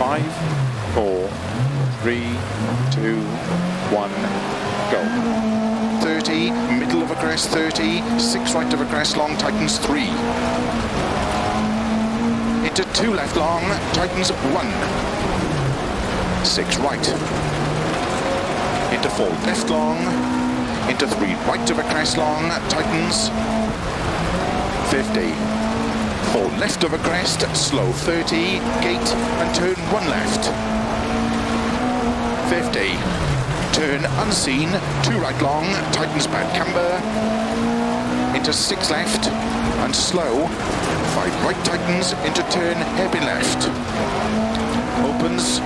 5, 4, 3, 2, 1, go. 30, middle of a crest 30, 6 right of a crest long, tightens 3. Into 2 left long, tightens 1. 6 right. Into 4 left long, into 3 right of a crest long, tightens 50. 4 left of a crest, slow 30, gate and turn 1 left. 50. Turn unseen, 2 right long, tightens bad camber, into 6 left and slow, 5 right tightens, into turn hairpin left. Opens,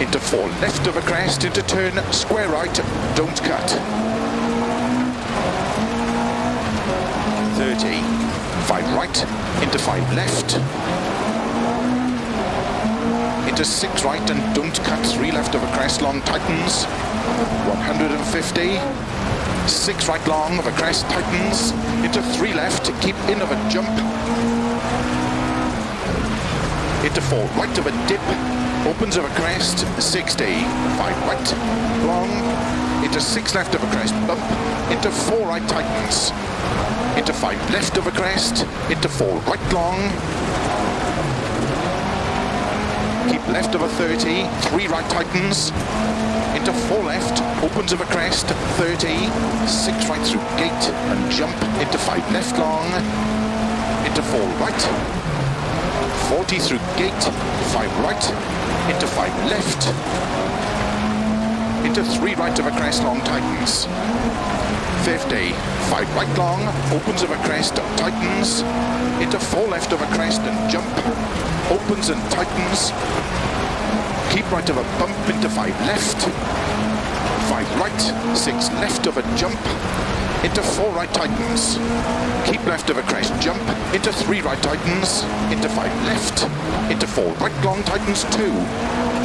into 4 left of a crest, into turn square right, don't cut. 30, 5 right, into 5 left, into 6 right and don't cut, 3 left of a crest long, tightens, 150, 6 right long of a crest, tightens, into 3 left, keep in of a jump, into 4 right of a dip, opens of a crest, 60, 5 right, long, into 6 left of a crest, bump, into 4 right tightens, into 5 left of a crest, into 4 right long, keep left of a 30, 3 right tightens, into 4 left, opens of a crest, 30, 6 right through gate and jump, into 5 left long, into 4 right, 40 through gate, 5 right, into 5 left, into 3 right of a crest long, tightens, 50, 5 right long, opens of a crest, tightens, into 4 left of a crest and jump, opens and tightens, keep right of a bump, into 5 left, 5 right, 6 left of a jump, into 4 right tightens, keep left of a crest, jump, into 3 right tightens, into 5 left, into 4 right long, tightens 2,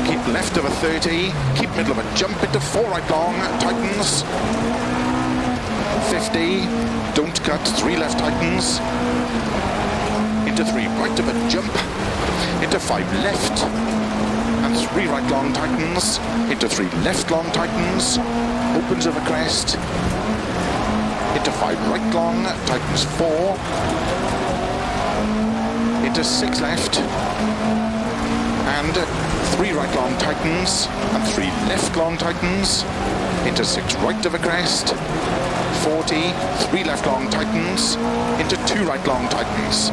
keep left of a 30, keep middle of a jump, into 4 right long, tightens, 50, don't cut, 3 left tightens, into 3 right of a jump, into 5 left, and 3 right long tightens, into 3 left long tightens, opens of a crest, into 5 right long, tightens 4, into 6 left, and 3 right long tightens, and 3 left long tightens, into 6 right of a crest, 40, 3 left long tightens, into 2 right long tightens.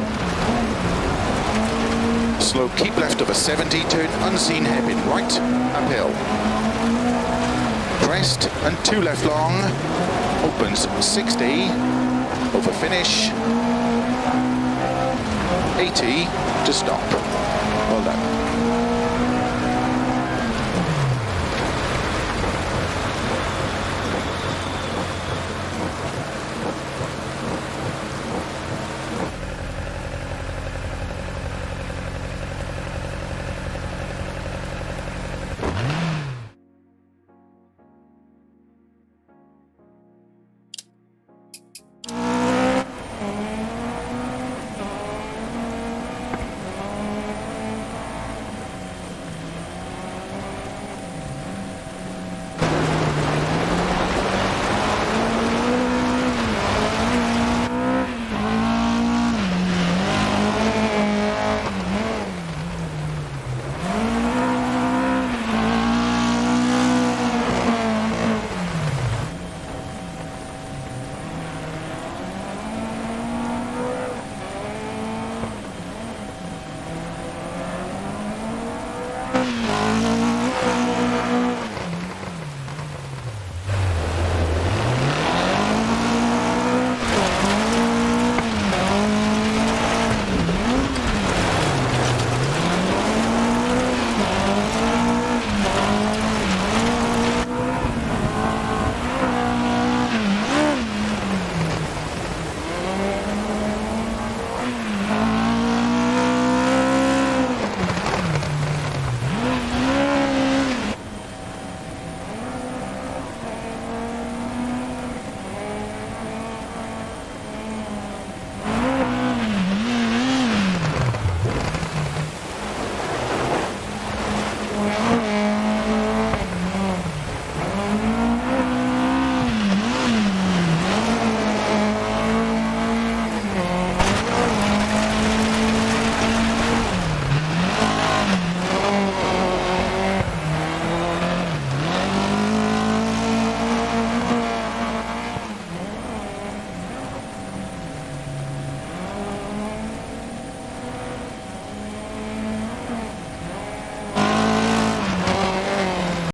Slow keep left of a 70, turn unseen hairpin right, uphill. Crest and 2 left long, opens 60, over finish, 80 to stop. Well done.